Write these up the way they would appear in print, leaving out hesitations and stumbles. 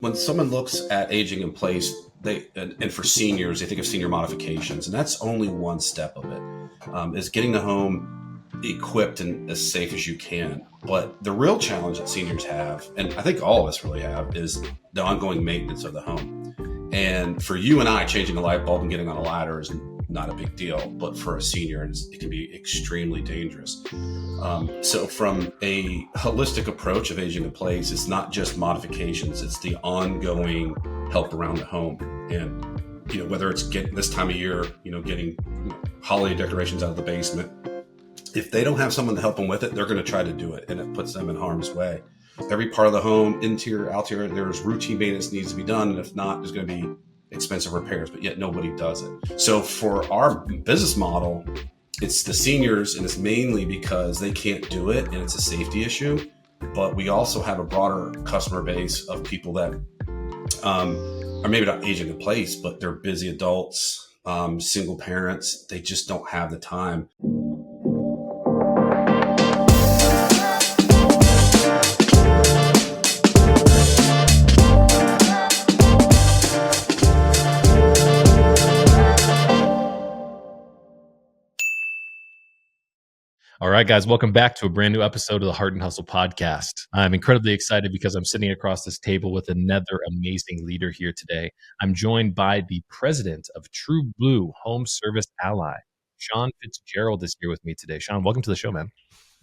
When someone looks at aging in place, and for seniors, they think of senior modifications, and that's only one step of it. Is getting the home equipped and as safe as you can. But the real challenge that seniors have, and I think all of us really have, is the ongoing maintenance of the home. And for you and I, changing a light bulb and getting on a ladder is not a big deal, but for a senior, it can be extremely dangerous. So from a holistic approach of aging in place, it's not just modifications, it's the ongoing help around the home. And, whether it's getting this time of year, getting holiday decorations out of the basement, if they don't have someone to help them with it, they're going to try to do it, and it puts them in harm's way. Every part of the home, interior, outerior, there's routine maintenance needs to be done. And if not, there's going to be expensive repairs, but yet nobody does it. So for our business model, it's the seniors, and it's mainly because they can't do it and it's a safety issue. But we also have a broader customer base of people that are maybe not aging in place, but they're busy adults, single parents. They just don't have the time. All right, guys, welcome back to a brand new episode of the Hart Hustle Podcast. I'm incredibly excited because I'm sitting across this table with another amazing leader here today. I'm joined by the president of TrueBlue Home Service Ally. Sean Fitzgerald is here with me today. Sean, welcome to the show, man.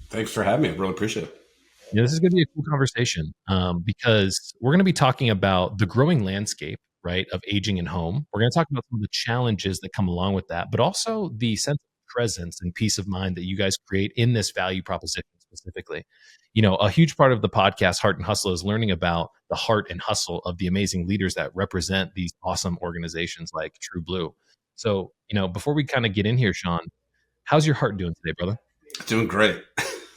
Thanks for having me. I really appreciate it. This is going to be a cool conversation because we're going to be talking about the growing landscape, right, of aging in home. We're going to talk about some of the challenges that come along with that, but also the sense of presence and peace of mind that you guys create in this value proposition specifically. A huge part of the podcast, Hart and Hustle, is learning about the heart and hustle of the amazing leaders that represent these awesome organizations like TrueBlue. So, before we kind of get in here, Sean, how's your heart doing today, brother? Doing great.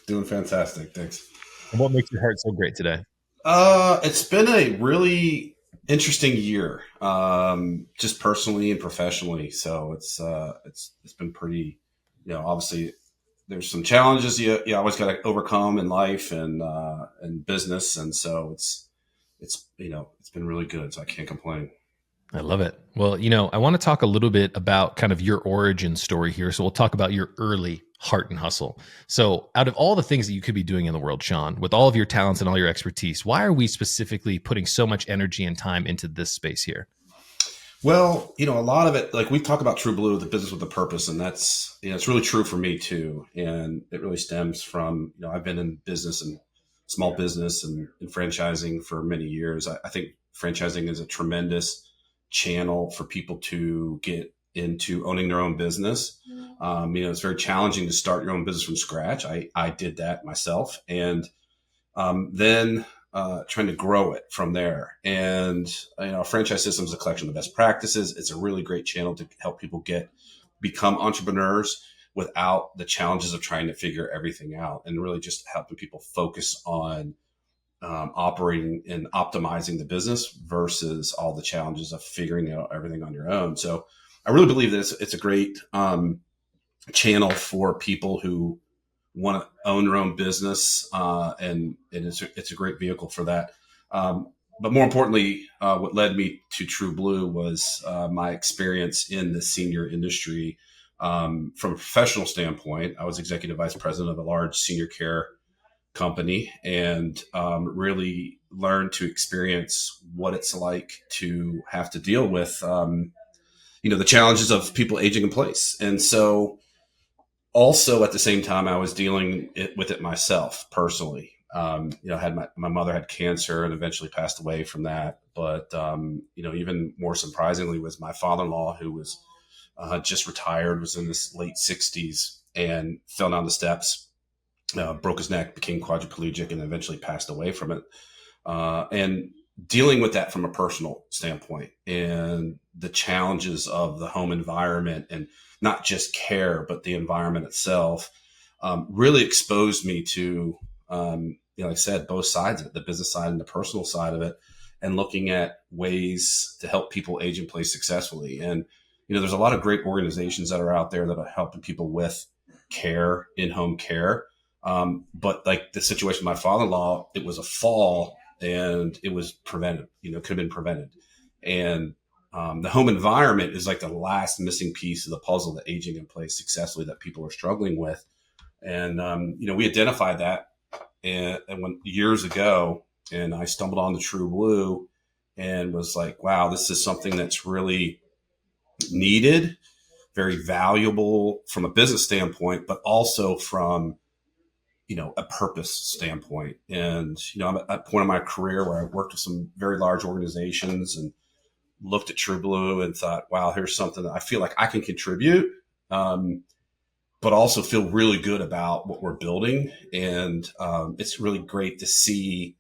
Doing fantastic. Thanks. And what makes your heart so great today? It's been a really interesting year, just personally and professionally. So it's been pretty, obviously there's some challenges you always got to overcome in life and business. And so it's been really good. So I can't complain. I love it. Well, I want to talk a little bit about kind of your origin story here. So we'll talk about your early Hart and Hustle. So out of all the things that you could be doing in the world, Sean, with all of your talents and all your expertise, why are we specifically putting so much energy and time into this space here? Well, a lot of it, like we talk about TrueBlue, the business with a purpose, and that's, it's really true for me too. And it really stems from, I've been in business and small business and franchising for many years. I think franchising is a tremendous channel for people to get into owning their own business. It's very challenging to start your own business from scratch. I did that myself, and then trying to grow it from there. And a franchise system is a collection of best practices. It's a really great channel to help people become entrepreneurs without the challenges of trying to figure everything out, and really just helping people focus on operating and optimizing the business versus all the challenges of figuring out everything on your own. So I really believe that it's a great channel for people who want to own their own business, and it's a great vehicle for that. But more importantly, what led me to TrueBlue was my experience in the senior industry. From a professional standpoint, I was executive vice president of a large senior care company, and really learned to experience what it's like to have to deal with the challenges of people aging in place. And so also at the same time, I was dealing with it myself personally. Had my mother had cancer and eventually passed away from that. But, even more surprisingly was my father-in-law, who was just retired, was in his late 60s and fell down the steps, broke his neck, became quadriplegic, and eventually passed away from it. And dealing with that from a personal standpoint and the challenges of the home environment, and not just care, but the environment itself, really exposed me to, like I said, both sides of it, the business side and the personal side of it, and looking at ways to help people age in place successfully. And, there's a lot of great organizations that are out there that are helping people with care, in-home care. But like the situation with my father-in-law, it was a fall and it was prevented, could have been prevented. And the home environment is like the last missing piece of the puzzle that aging in place successfully that people are struggling with. And, we identified that and when years ago, and I stumbled on the TrueBlue and was like, wow, this is something that's really needed, very valuable from a business standpoint, but also from, a purpose standpoint. And, I'm at a point in my career where I worked with some very large organizations and looked at TrueBlue and thought, wow, here's something that I feel like I can contribute, but also feel really good about what we're building. And it's really great to see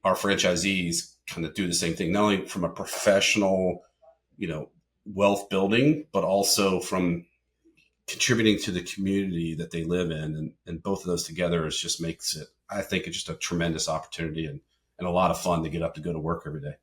our franchisees kind of do the same thing, not only from a professional, wealth building, but also from contributing to the community that they live in. And both of those together is just makes it, I think it's just a tremendous opportunity and a lot of fun to get up to go to work every day.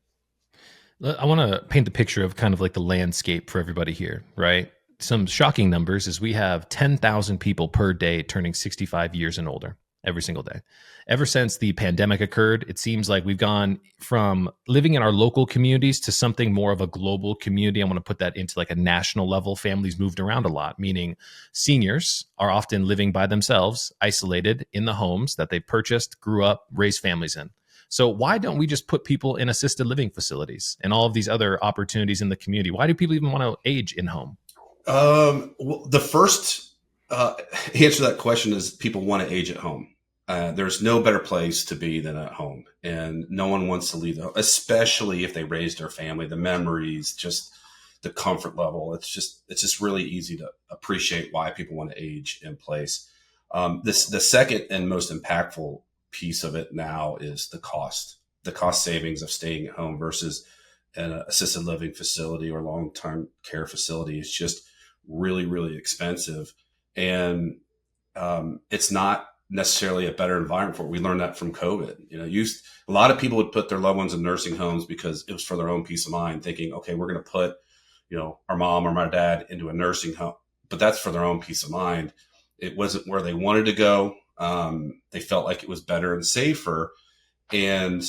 I want to paint the picture of kind of like the landscape for everybody here, right? Some shocking numbers is we have 10,000 people per day turning 65 years and older every single day. Ever since the pandemic occurred, it seems like we've gone from living in our local communities to something more of a global community. I want to put that into like a national level. Families moved around a lot, meaning seniors are often living by themselves, isolated in the homes that they purchased, grew up, raised families in. So why don't we just put people in assisted living facilities and all of these other opportunities in the community? Why do people even want to age in home? Well, the first answer to that question is people want to age at home. There's no better place to be than at home, and no one wants to leave, especially if they raised their family. The memories, just the comfort level. It's just really easy to appreciate why people want to age in place. The second and most impactful piece of it now is the cost savings of staying at home versus an assisted living facility or long-term care facility. Is just really, really expensive. And it's not necessarily a better environment for it. We learned that from COVID. A lot of people would put their loved ones in nursing homes because it was for their own peace of mind, thinking, okay, we're going to put, our mom or my dad into a nursing home, but that's for their own peace of mind. It wasn't where they wanted to go. They felt like it was better and safer. And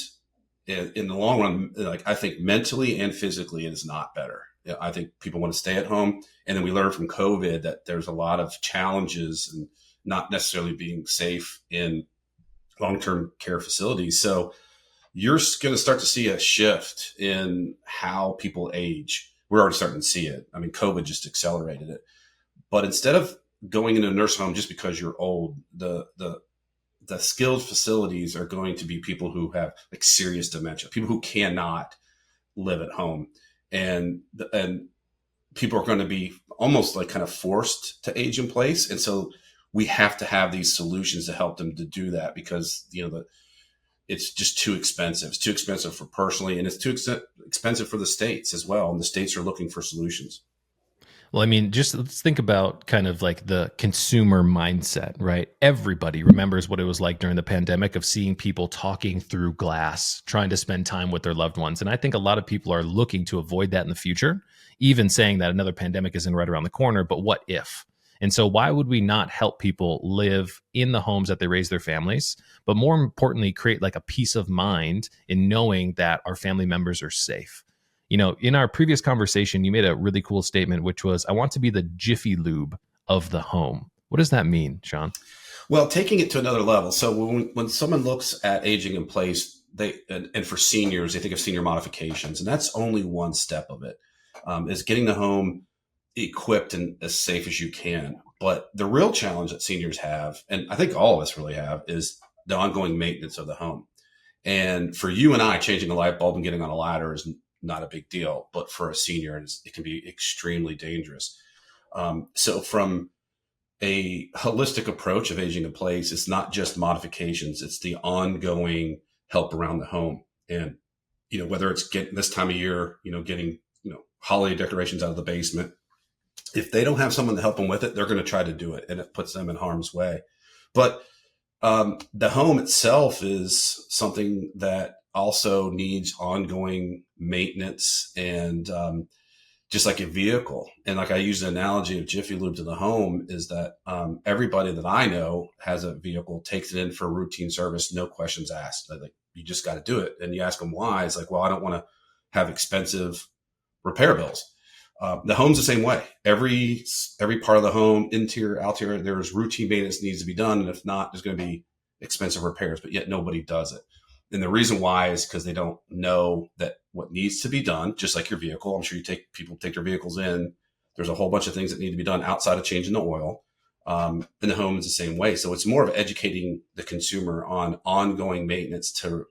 in the long run, like I think mentally and physically, it is not better. I think people want to stay at home. And then we learned from COVID that there's a lot of challenges and not necessarily being safe in long-term care facilities. So you're going to start to see a shift in how people age. We're already starting to see it. I mean, COVID just accelerated it. But instead of going into a nursing home just because you're old, the skilled facilities are going to be people who have like serious dementia, people who cannot live at home. And people are going to be almost like kind of forced to age in place. And so we have to have these solutions to help them to do that because, it's just too expensive. It's too expensive for personally, and it's too expensive for the states as well. And the states are looking for solutions. Well, I mean, just let's think about kind of like the consumer mindset, right? Everybody remembers what it was like during the pandemic of seeing people talking through glass, trying to spend time with their loved ones. And I think a lot of people are looking to avoid that in the future, even saying that another pandemic isn't right around the corner, but what if? And so why would we not help people live in the homes that they raise their families, but more importantly, create like a peace of mind in knowing that our family members are safe? In our previous conversation, you made a really cool statement, which was, I want to be the Jiffy Lube of the home. What does that mean, Sean? Well, taking it to another level. So when someone looks at aging in place, and for seniors, they think of senior modifications, and that's only one step of it, is getting the home equipped and as safe as you can. But the real challenge that seniors have, and I think all of us really have, is the ongoing maintenance of the home. And for you and I, changing a light bulb and getting on a ladder is not a big deal, but for a senior, it can be extremely dangerous. So from a holistic approach of aging in place, it's not just modifications, it's the ongoing help around the home. And, whether it's getting this time of year, getting, holiday decorations out of the basement, if they don't have someone to help them with it, they're going to try to do it, and it puts them in harm's way. But the home itself is something that also needs ongoing maintenance and just like a vehicle. And like I use the analogy of Jiffy Lube to the home is that everybody that I know has a vehicle, takes it in for routine service, no questions asked. Like you just got to do it. And you ask them why. It's like, well, I don't want to have expensive repair bills. The home's the same way. Every part of the home, interior, exterior, there's routine maintenance needs to be done. And if not, there's going to be expensive repairs, but yet nobody does it. And the reason why is because they don't know that what needs to be done, just like your vehicle. I'm sure people take their vehicles in. There's a whole bunch of things that need to be done outside of changing the oil. And the home is the same way. So it's more of educating the consumer on ongoing maintenance to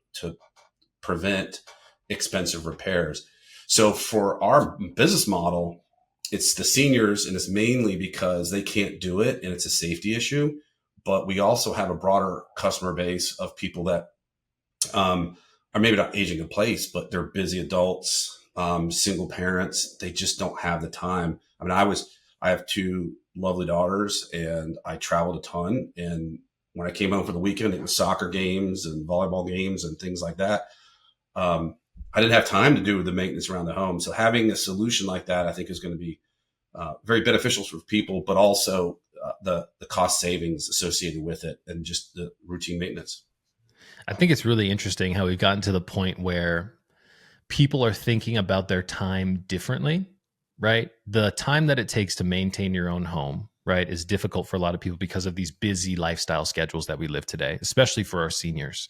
prevent expensive repairs. So for our business model, it's the seniors, and it's mainly because they can't do it and it's a safety issue. But we also have a broader customer base of people that are maybe not aging in place, but they're busy adults, single parents. They just don't have the time. I mean, I have two lovely daughters and I traveled a ton. And when I came home for the weekend, it was soccer games and volleyball games and things like that. I didn't have time to do the maintenance around the home. So having a solution like that, I think is going to be very beneficial for people, but also the cost savings associated with it and just the routine maintenance. I think it's really interesting how we've gotten to the point where people are thinking about their time differently, right? The time that it takes to maintain your own home, right, is difficult for a lot of people because of these busy lifestyle schedules that we live today, especially for our seniors.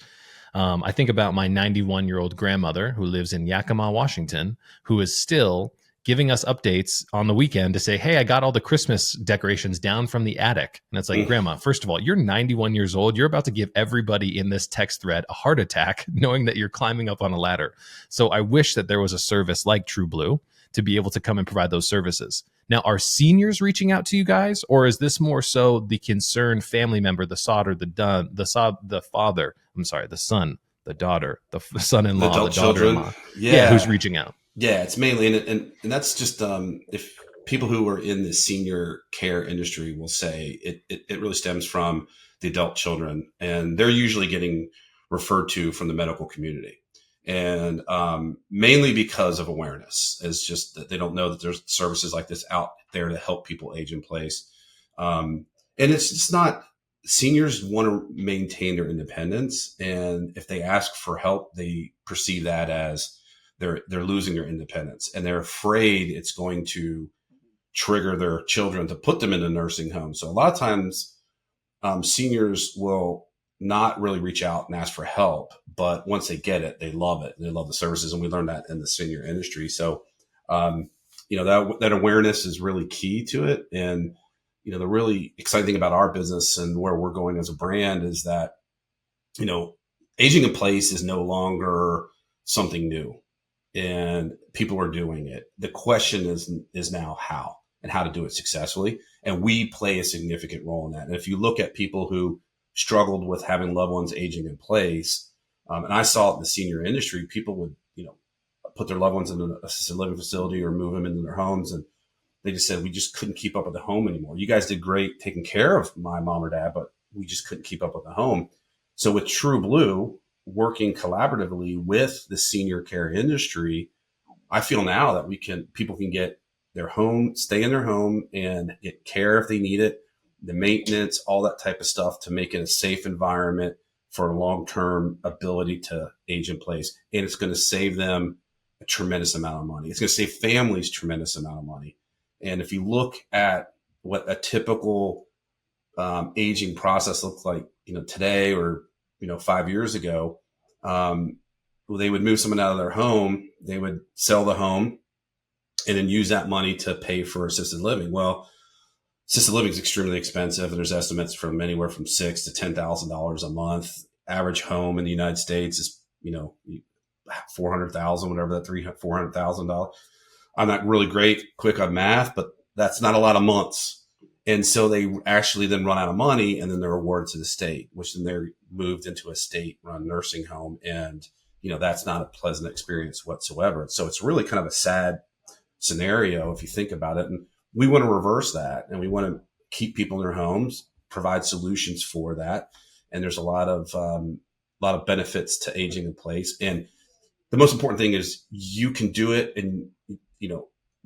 I think about my 91-year-old grandmother who lives in Yakima, Washington, who is still giving us updates on the weekend to say, hey, I got all the Christmas decorations down from the attic. And it's like, Grandma, first of all, you're 91 years old. You're about to give everybody in this text thread a heart attack, knowing that you're climbing up on a ladder. So I wish that there was a service like TrueBlue to be able to come and provide those services. Now, are seniors reaching out to you guys, or is this more so the concerned family member, the son, the daughter, the son-in-law, the daughter-in-law, who's reaching out? Yeah, it's mainly, and that's just if people who are in the senior care industry will say it really stems from the adult children, and they're usually getting referred to from the medical community, and mainly because of awareness. It's just that they don't know that there's services like this out there to help people age in place, and it's just not. Seniors want to maintain their independence, and if they ask for help, they perceive that as they're losing their independence, and they're afraid it's going to trigger their children to put them in a nursing home. So a lot of times seniors will not really reach out and ask for help, but once they get it, they love it. They love the services. And we learned that in the senior industry. So, that awareness is really key to it. And, the really exciting thing about our business and where we're going as a brand is that, aging in place is no longer something new. And people are doing it. The question is now how and how to do it successfully. And we play a significant role in that. And if you look at people who struggled with having loved ones aging in place, and I saw it in the senior industry, people would, put their loved ones in an assisted living facility or move them into their homes. And they just said, we just couldn't keep up with the home anymore. You guys did great taking care of my mom or dad, but we just couldn't keep up with the home. So with TrueBlue, working collaboratively with the senior care industry, I feel now that people can get their home, stay in their home and get care if they need it, the maintenance, all that type of stuff to make it a safe environment for a long-term ability to age in place. And it's going to save them a tremendous amount of money. It's going to save families tremendous amount of money. And if you look at what a typical aging process looks like, today or 5 years ago, they would move someone out of their home, they would sell the home and then use that money to pay for assisted living. Well, assisted living is extremely expensive, and there's estimates from anywhere from $6,000 to $10,000 a month. Average home in the United States is, $400,000, whatever that $400,000. I'm not really quick on math, but that's not a lot of months. And so they actually then run out of money, and then they're awarded to the state, which then they're moved into a state-run nursing home. And, that's not a pleasant experience whatsoever. So it's really kind of a sad scenario if you think about it. And we want to reverse that, and we want to keep people in their homes, provide solutions for that. And there's a lot of benefits to aging in place. And the most important thing is you can do it, and,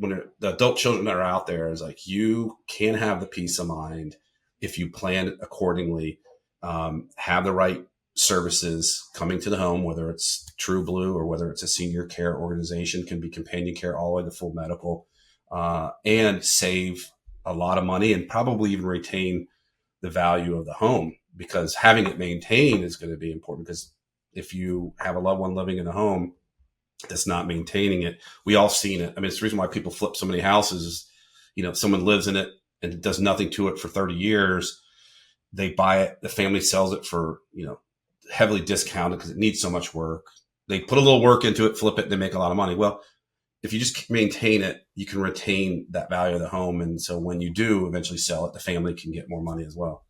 the adult children that are out there is like, you can have the peace of mind if you plan accordingly, have the right services coming to the home, whether it's TrueBlue or whether it's a senior care organization, can be companion care all the way to full medical, and save a lot of money and probably even retain the value of the home, because having it maintained is going to be important. Because if you have a loved one living in a home that's not maintaining it, we all seen it. I mean, it's the reason why people flip so many houses is, someone lives in it and does nothing to it for 30 years. They buy it, the family sells it for, heavily discounted because it needs so much work. They put a little work into it, flip it, and they make a lot of money. Well, if you just maintain it, you can retain that value of the home. And so when you do eventually sell it, the family can get more money as well.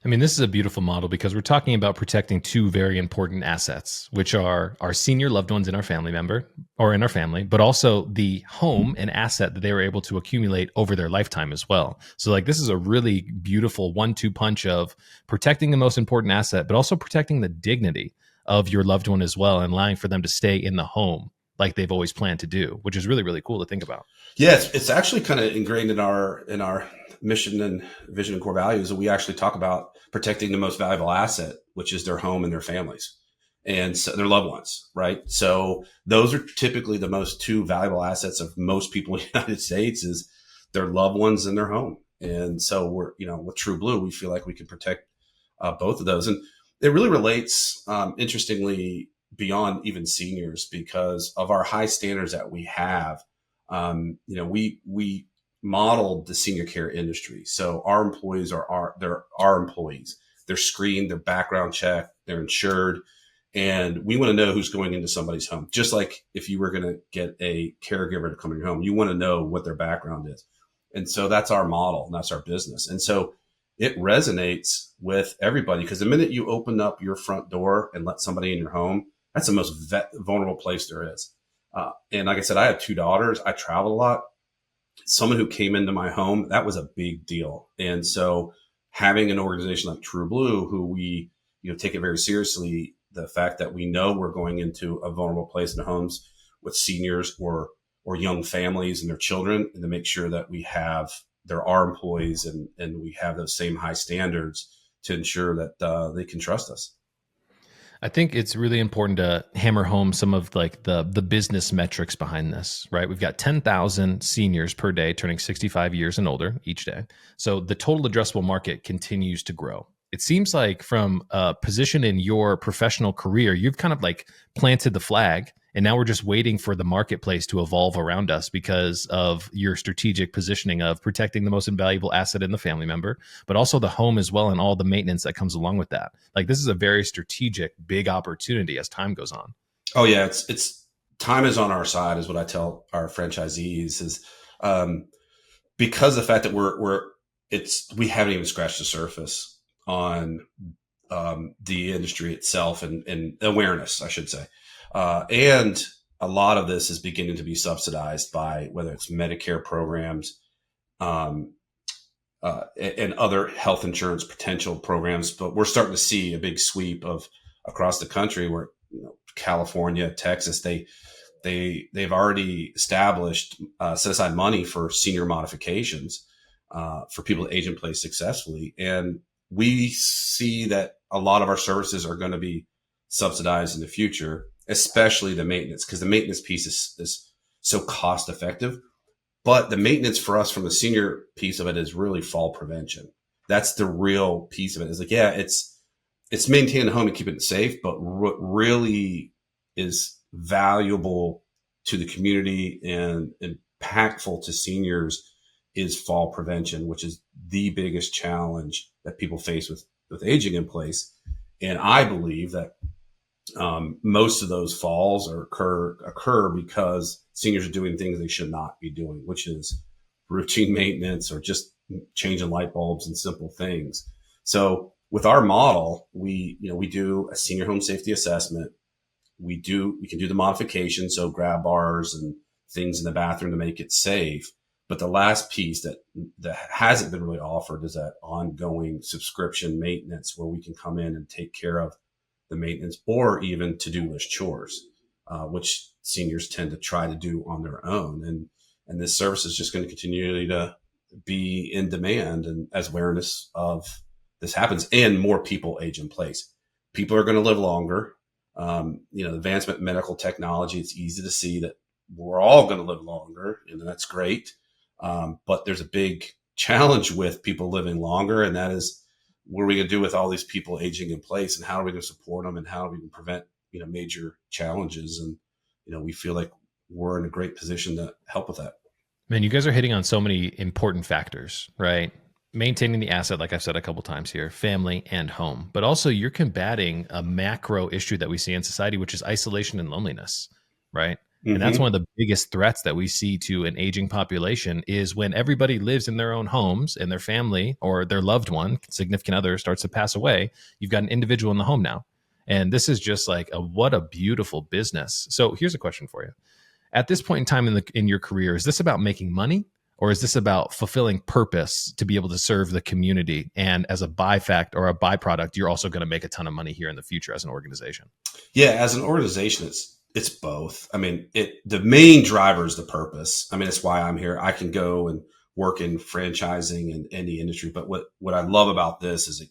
I mean, this is a beautiful model because we're talking about protecting two very important assets, which are our senior loved ones in our family member or in our family, but also the home and asset that they were able to accumulate over their lifetime as well. So like, this is a really beautiful 1-2 punch of protecting the most important asset, but also protecting the dignity of your loved one as well, and allowing for them to stay in the home like they've always planned to do, which is really, really cool to think about. Yeah, it's actually kind of ingrained in our mission and vision and core values. And we actually talk about protecting the most valuable asset, which is their home and their families and so their loved ones, right? So those are typically the most two valuable assets of most people in the United States, is their loved ones and their home. And so we're, with TrueBlue, we feel like we can protect both of those. And it really relates, interestingly, beyond even seniors, because of our high standards that we have. We modeled the senior care industry. So our employees are our employees. They're screened, they're background checked, they're insured, and we want to know who's going into somebody's home. Just like if you were going to get a caregiver to come in your home, you want to know what their background is. And so that's our model, and that's our business. And so it resonates with everybody, because the minute you open up your front door and let somebody in your home, that's the most vulnerable place there is. And like I said, I have 2 daughters. I travel a lot. Someone who came into my home, that was a big deal. And so having an organization like TrueBlue, who we, take it very seriously, the fact that we know we're going into a vulnerable place in the homes with seniors or young families and their children, and to make sure that there are employees and we have those same high standards to ensure that they can trust us. I think it's really important to hammer home some of like the business metrics behind this, right? We've got 10,000 seniors per day turning 65 years and older each day. So the total addressable market continues to grow. It seems like from a position in your professional career, you've kind of like planted the flag, and now we're just waiting for the marketplace to evolve around us because of your strategic positioning of protecting the most invaluable asset in the family member, but also the home as well and all the maintenance that comes along with that. Like, this is a very strategic, big opportunity as time goes on. Oh yeah, it's time is on our side, is what I tell our franchisees, is because the fact that we haven't even scratched the surface on the industry itself and awareness, I should say. And a lot of this is beginning to be subsidized by whether it's Medicare programs and other health insurance potential programs. But we're starting to see a big sweep of across the country where, California, Texas, they've already established set aside money for senior modifications for people to age in place successfully. And we see that a lot of our services are going to be subsidized in the future, especially the maintenance, because the maintenance piece is so cost effective. But the maintenance for us from the senior piece of it is really fall prevention. That's the real piece of it. Is like, yeah, it's maintaining the home and keeping it safe, but what really is valuable to the community and impactful to seniors is fall prevention, which is the biggest challenge that people face with aging in place. And I believe that most of those falls occur because seniors are doing things they should not be doing, which is routine maintenance or just changing light bulbs and simple things. So with our model, we do a senior home safety assessment. We can do the modification, so grab bars and things in the bathroom to make it safe. But the last piece that hasn't been really offered is that ongoing subscription maintenance, where we can come in and take care of the maintenance or even to-do list chores, which seniors tend to try to do on their own. And this service is just going to continue to be in demand. And as awareness of this happens and more people age in place, people are going to live longer. Advancement in medical technology, it's easy to see that we're all going to live longer, and that's great. But there's a big challenge with people living longer, and that is, what are we going to do with all these people aging in place, and how are we going to support them, and how are we going to prevent major challenges? And we feel like we're in a great position to help with that. Man, you guys are hitting on so many important factors, right? Maintaining the asset, like I've said a couple times here, family and home, but also you're combating a macro issue that we see in society, which is isolation and loneliness, right? Mm-hmm. And that's one of the biggest threats that we see to an aging population is when everybody lives in their own homes and their family or their loved one, significant other, starts to pass away. You've got an individual in the home now. And this is just like what a beautiful business. So here's a question for you. At this point in time in your career, is this about making money, or is this about fulfilling purpose to be able to serve the community? And as a byfact or a byproduct, you're also going to make a ton of money here in the future as an organization. Yeah, as an organization, it's both. I mean, the main driver is the purpose. I mean, it's why I'm here. I can go and work in franchising and any industry, but what I love about this is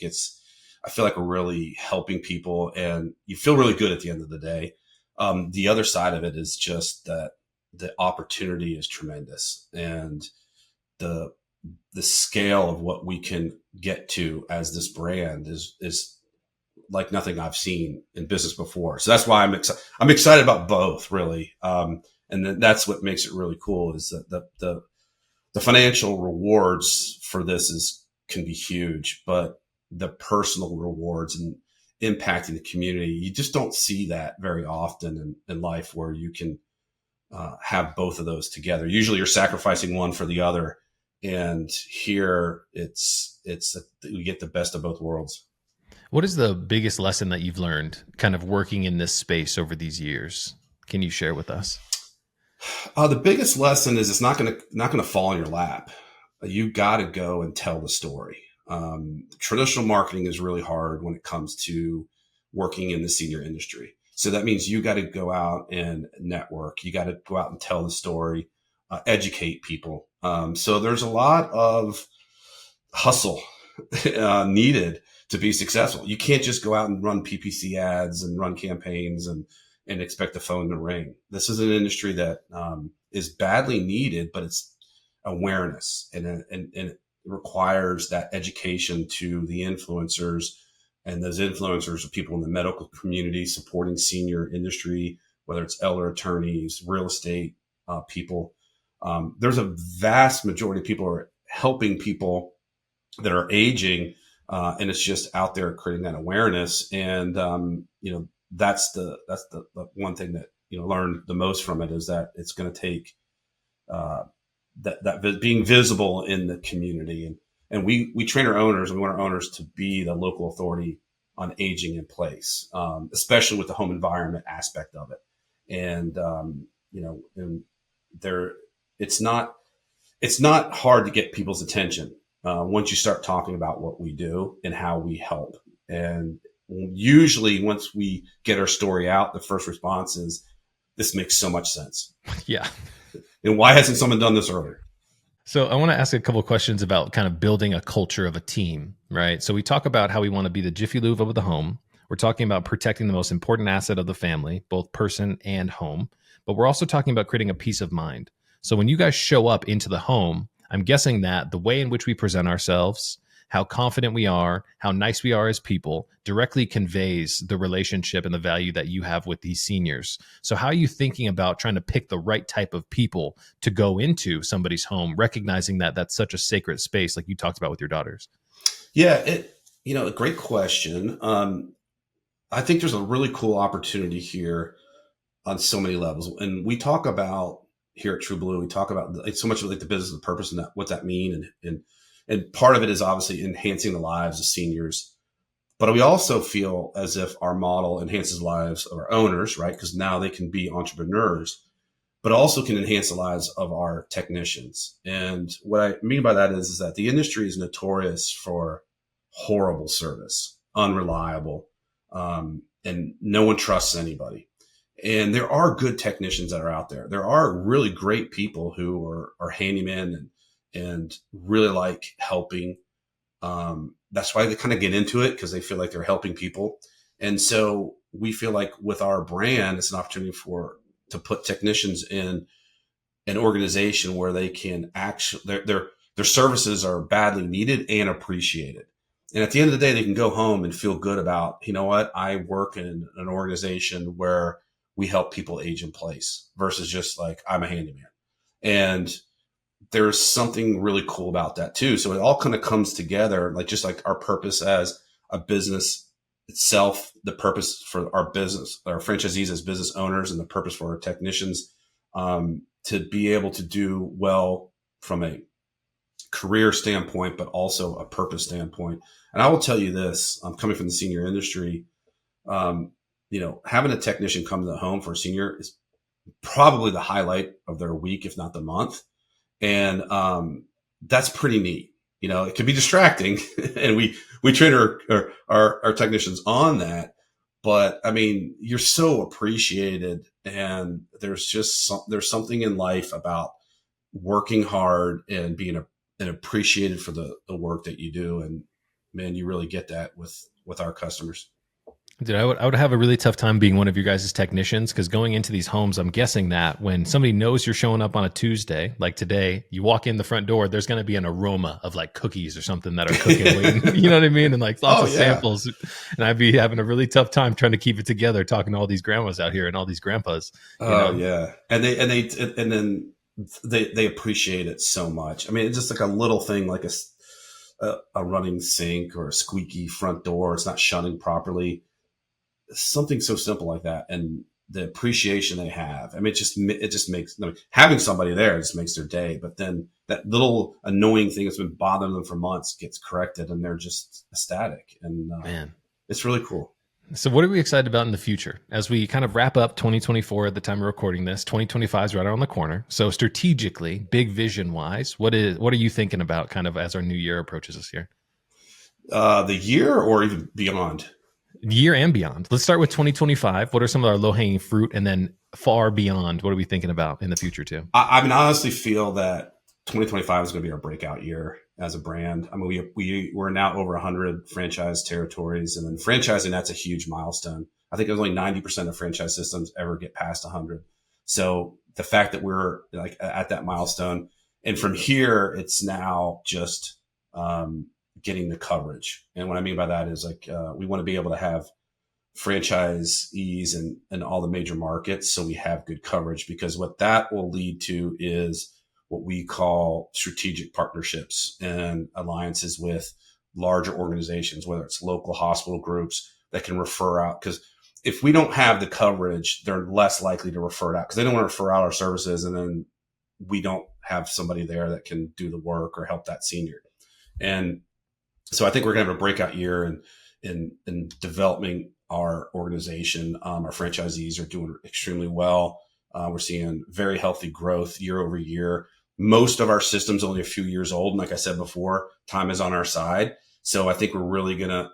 I feel like we're really helping people, and you feel really good at the end of the day. The other side of it is just that the opportunity is tremendous, and the scale of what we can get to as this brand is like nothing I've seen in business before. So that's why I'm excited about both, really. And then that's what makes it really cool, is that the financial rewards for this can be huge, but the personal rewards and impacting the community, you just don't see that very often in life, where you can have both of those together. Usually you're sacrificing one for the other, and here we get the best of both worlds. What is the biggest lesson that you've learned kind of working in this space over these years? Can you share with us? The biggest lesson is it's not going to fall in your lap. You got to go and tell the story. Traditional marketing is really hard when it comes to working in the senior industry. So that means you got to go out and network. You got to go out and tell the story, educate people. So there's a lot of hustle needed to be successful. You can't just go out and run PPC ads and run campaigns and expect the phone to ring. This is an industry that is badly needed, but it's awareness, and it requires that education to the influencers, and those influencers are people in the medical community supporting senior industry, whether it's elder attorneys, real estate people. There's a vast majority of people who are helping people that are aging, and it's just out there creating that awareness. And that's the one thing that learned the most from it, is that it's going to take that being visible in the community. And we train our owners, and we want our owners to be the local authority on aging in place, especially with the home environment aspect of it. And it's not hard to get people's attention once you start talking about what we do and how we help. And usually once we get our story out, the first response is, this makes so much sense. Yeah. And why hasn't someone done this earlier? So I want to ask a couple of questions about kind of building a culture of a team, right? So we talk about how we want to be the Jiffy Lube of the home. We're talking about protecting the most important asset of the family, both person and home. But we're also talking about creating a peace of mind. So when you guys show up into the home, I'm guessing that the way in which we present ourselves, how confident we are, how nice we are as people, directly conveys the relationship and the value that you have with these seniors. So how are you thinking about trying to pick the right type of people to go into somebody's home, recognizing that that's such a sacred space, like you talked about with your daughters? Yeah, a great question. I think there's a really cool opportunity here on so many levels. And we talk about here at TrueBlue, we talk about so much of like the business and the purpose and what that mean. And part of it is obviously enhancing the lives of seniors. But we also feel as if our model enhances the lives of our owners, right? Because now they can be entrepreneurs, but also can enhance the lives of our technicians. And what I mean by that is that the industry is notorious for horrible service, unreliable, and no one trusts anybody. And there are good technicians that are out there. There are really great people who are handymen and really like helping. That's why they kind of get into it, because they feel like they're helping people. And so we feel like with our brand, it's an opportunity to put technicians in an organization where they can actually, their services are badly needed and appreciated. And at the end of the day, they can go home and feel good about, you know what, I work in an organization where we help people age in place, versus just like, I'm a handyman. And there's something really cool about that too. So it all kind of comes together, like just like our purpose as a business itself, the purpose for our business, our franchisees as business owners, and the purpose for our technicians, to be able to do well from a career standpoint, but also a purpose standpoint. And I will tell you this, I'm coming from the senior industry. Having a technician come to the home for a senior is probably the highlight of their week, if not the month. And that's pretty neat. It can be distracting, and we train our technicians on that. But I mean, you're so appreciated, and there's something in life about working hard and being and appreciated for the work that you do. And man, you really get that with our customers. Dude, I would have a really tough time being one of your guys' technicians, because going into these homes, I'm guessing that when somebody knows you're showing up on a Tuesday, like today, you walk in the front door, there's going to be an aroma of like cookies or something that are cooking. You know what I mean? And like lots of samples. And I'd be having a really tough time trying to keep it together, talking to all these grandmas out here and all these grandpas. Yeah. And then they appreciate it so much. I mean, it's just like a little thing, like a running sink or a squeaky front door. It's not shutting properly. Something so simple like that, and the appreciation they have. I mean, it just makes, having somebody there just makes their day. But then that little annoying thing that's been bothering them for months gets corrected, and they're just ecstatic. And man, it's really cool. So what are we excited about in the future as we kind of wrap up 2024 at the time of recording this? 2025 is right around the corner. So strategically, big vision wise, what are you thinking about kind of as our new year approaches this year? The year or even beyond? Year and beyond. Let's start with 2025. What are some of our low-hanging fruit, and then far beyond, what are we thinking about in the future too? I mean, I honestly feel that 2025 is going to be our breakout year as a brand. I mean, we're now over 100 franchise territories, and then franchising, that's a huge milestone. I think only 90% of franchise systems ever get past 100. So the fact that we're like at that milestone, and from here, it's now just getting the coverage. And what I mean by that is like, we want to be able to have franchisees in all the major markets, so we have good coverage, because what that will lead to is what we call strategic partnerships and alliances with larger organizations, whether it's local hospital groups that can refer out. Because if we don't have the coverage, they're less likely to refer it out, because they don't want to refer out our services, and then we don't have somebody there that can do the work or help that senior. And so I think we're going to have a breakout year in developing our organization. Our franchisees are doing extremely well. We're seeing very healthy growth year over year. Most of our systems only a few years old. And like I said before, time is on our side. So I think we're really going to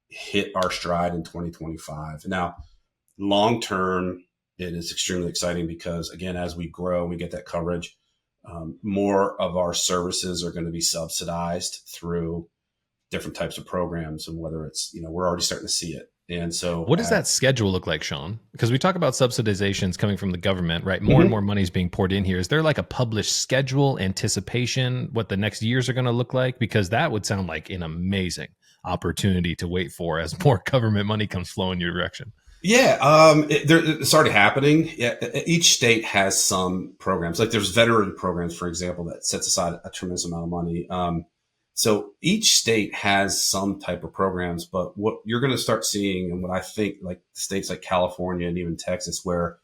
hit our stride in 2025. Now, long term, it is extremely exciting, because again, as we grow and we get that coverage, more of our services are going to be subsidized through different types of programs, and whether it's, we're already starting to see it. And so what does that schedule look like, Sean? Because we talk about subsidizations coming from the government, right? More and more money is being poured in here. Is there like a published schedule, anticipation, what the next years are going to look like? Because that would sound like an amazing opportunity to wait for as more government money comes flowing your direction. Yeah, it's already happening. Yeah, each state has some programs. Like there's veteran programs, for example, that sets aside a tremendous amount of money. So each state has some type of programs, but what you're going to start seeing, and what I think, like states like California and even Texas, where,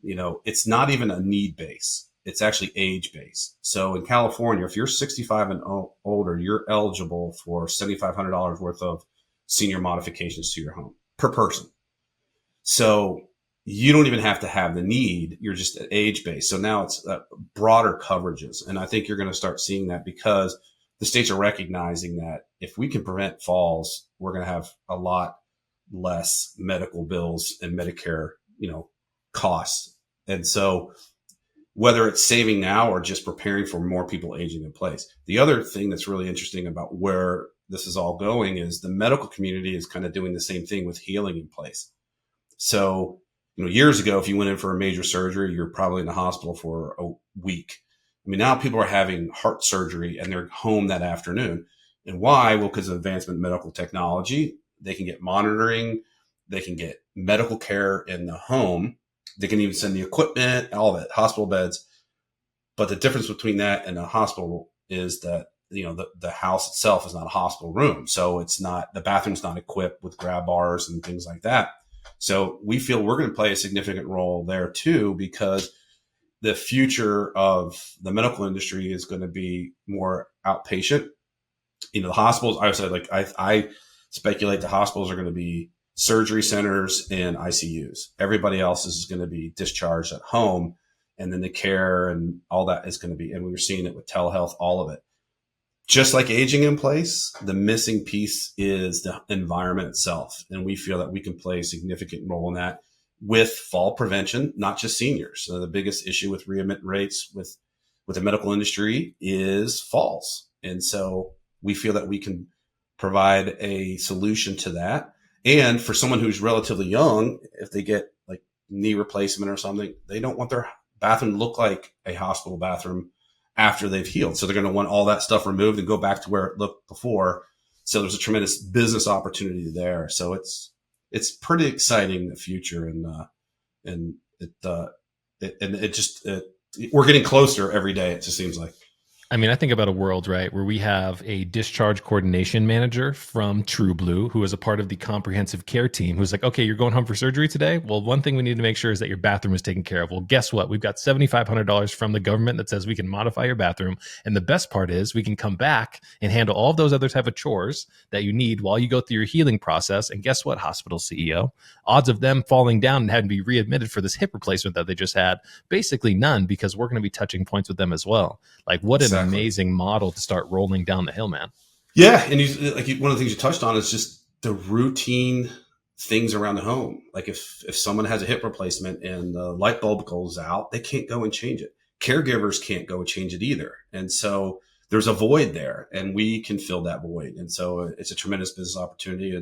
it's not even a need base, it's actually age base. So in California, if you're 65 and older, you're eligible for $7,500 worth of senior modifications to your home per person. So you don't even have to have the need. You're just at age base. So now it's broader coverages. And I think you're going to start seeing that, because the states are recognizing that if we can prevent falls, we're going to have a lot less medical bills and Medicare, costs. And so whether it's saving now or just preparing for more people aging in place. The other thing that's really interesting about where this is all going is the medical community is kind of doing the same thing with healing in place. So, years ago, if you went in for a major surgery, you're probably in the hospital for a week. I mean, now people are having heart surgery and they're home that afternoon. And why? Well, because of advancement in medical technology, they can get monitoring, they can get medical care in the home. They can even send the equipment, all of it, hospital beds. But the difference between that and a hospital is that, the house itself is not a hospital room. So it's not, the bathroom's not equipped with grab bars and things like that. So we feel we're going to play a significant role there too, because the future of the medical industry is going to be more outpatient. The hospitals, I said, I speculate the hospitals are going to be surgery centers and ICUs. Everybody else is going to be discharged at home. And then the care and all that is going to be, and we were seeing it with telehealth, all of it. Just like aging in place, the missing piece is the environment itself. And we feel that we can play a significant role in that with fall prevention, not just seniors. So the biggest issue with readmit rates with the medical industry is falls. And so we feel that we can provide a solution to that. And for someone who's relatively young, if they get like knee replacement or something, they don't want their bathroom to look like a hospital bathroom after they've healed. So they're going to want all that stuff removed and go back to where it looked before. So there's a tremendous business opportunity there. So it's pretty exciting, the future. We're getting closer every day. It just seems like. I mean, I think about a world, right, where we have a discharge coordination manager from TrueBlue who is a part of the comprehensive care team who's like, okay, you're going home for surgery today? Well, one thing we need to make sure is that your bathroom is taken care of. Well, guess what? We've got $7,500 from the government that says we can modify your bathroom. And the best part is we can come back and handle all of those other type of chores that you need while you go through your healing process. And guess what, hospital CEO? Odds of them falling down and having to be readmitted for this hip replacement that they just had, basically none, because we're going to be touching points with them as well. Like, what an amazing model to start rolling down the hill, man. Yeah. And one of the things you touched on is just the routine things around the home. Like if someone has a hip replacement and the light bulb goes out, they can't go and change it. Caregivers can't go and change it either. And so there's a void there and we can fill that void. And so it's a tremendous business opportunity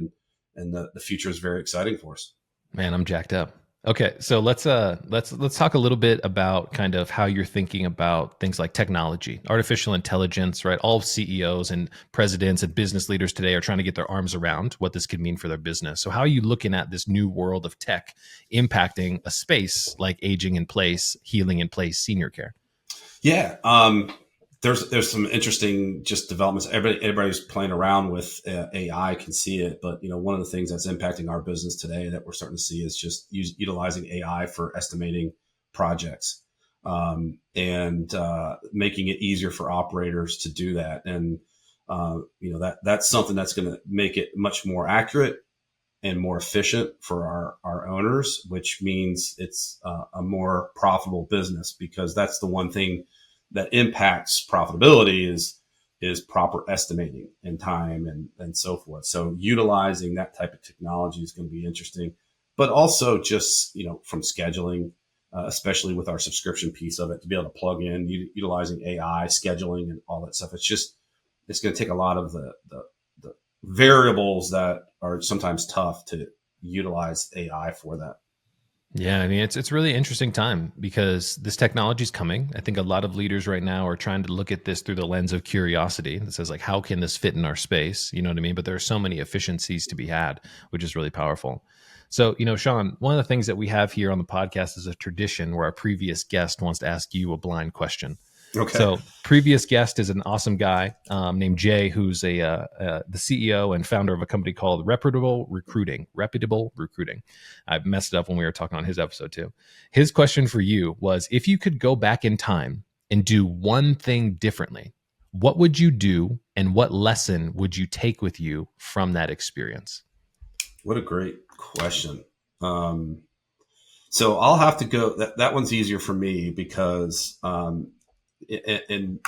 and the future is very exciting for us. Man, I'm jacked up. Okay, so let's talk a little bit about kind of how you're thinking about things like technology, artificial intelligence, right? All CEOs and presidents and business leaders today are trying to get their arms around what this could mean for their business. So how are you looking at this new world of tech impacting a space like aging in place, healing in place, senior care? Yeah, there's some interesting just developments. Everybody's playing around with AI can see it, but one of the things that's impacting our business today that we're starting to see is just utilizing AI for estimating projects and making it easier for operators to do that. And that's something that's going to make it much more accurate and more efficient for our owners, which means it's a more profitable business, because that's the one thing that impacts profitability is proper estimating and time and so forth. So utilizing that type of technology is going to be interesting, but also just, from scheduling, especially with our subscription piece of it, to be able to plug in, utilizing AI scheduling and all that stuff. It's going to take a lot of the variables that are sometimes tough to utilize AI for that. Yeah, I mean, it's really interesting time because this technology is coming. I think a lot of leaders right now are trying to look at this through the lens of curiosity that says, like, how can this fit in our space? You know what I mean? But there are so many efficiencies to be had, which is really powerful. So, Sean, one of the things that we have here on the podcast is a tradition where our previous guest wants to ask you a blind question. Okay. So previous guest is an awesome guy named Jay, who's the CEO and founder of a company called Reputable Recruiting. I messed it up when we were talking on his episode too. His question for you was, if you could go back in time and do one thing differently, what would you do and what lesson would you take with you from that experience? What a great question. So I'll have to go, that one's easier for me because in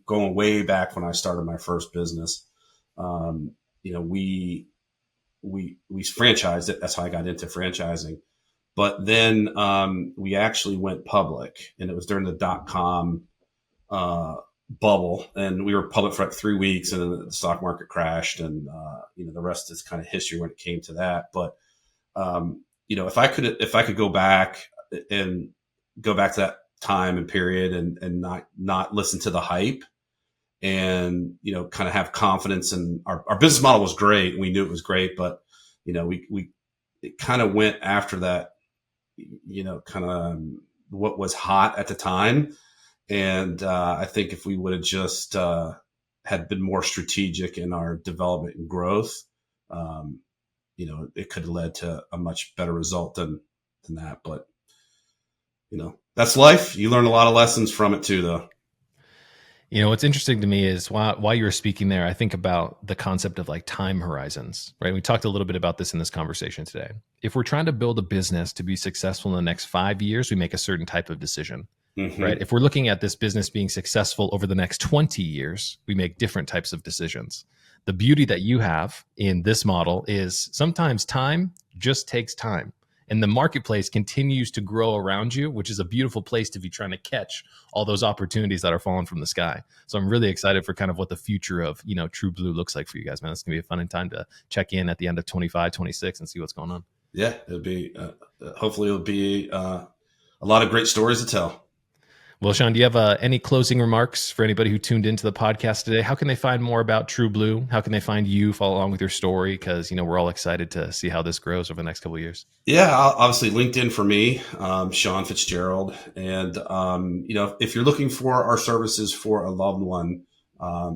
going way back when I started my first business, we franchised it. That's how I got into franchising. But then we actually went public, and it was during the .com bubble, and we were public for like 3 weeks, and then the stock market crashed, and the rest is kind of history when it came to that. But if I could go back and go back to that time and period, and not listen to the hype, and kind of have confidence in our business model was great. We knew it was great, but we it kind of went after that, kind of what was hot at the time. And I think if we would have just had been more strategic in our development and growth, it could have led to a much better result than that. But that's life. You learn a lot of lessons from it too, though. What's interesting to me is while you were speaking there, I think about the concept of like time horizons, right? We talked a little bit about this in this conversation today. If we're trying to build a business to be successful in the next 5 years, we make a certain type of decision, right? If we're looking at this business being successful over the next 20 years, we make different types of decisions. The beauty that you have in this model is sometimes time just takes time. And the marketplace continues to grow around you, which is a beautiful place to be trying to catch all those opportunities that are falling from the sky. So I'm really excited for kind of what the future of, TrueBlue looks like for you guys, man. It's going to be a fun time to check in at the end of 25, 26 and see what's going on. Yeah, it'll be, hopefully it'll be a lot of great stories to tell. Well, Sean, do you have any closing remarks for anybody who tuned into the podcast today? How can they find more about TrueBlue? How can they find you, follow along with your story? Because, we're all excited to see how this grows over the next couple of years. Yeah, obviously LinkedIn for me, Sean Fitzgerald. And, if you're looking for our services for a loved one,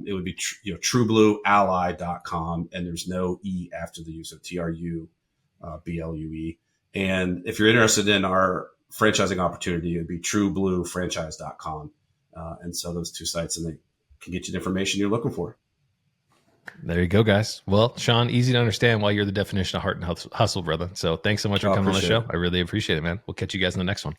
it would be, TrueBlueAlly.com. And there's no E after the U, so TrueBlue. And if you're interested in our franchising opportunity, it would be TrueBlueFranchise.com. And so those two sites, and they can get you the information you're looking for. There you go, guys. Well, Sean, easy to understand why you're the definition of heart and hustle, brother. So thanks so much for coming on the show. I really appreciate it, man. We'll catch you guys in the next one.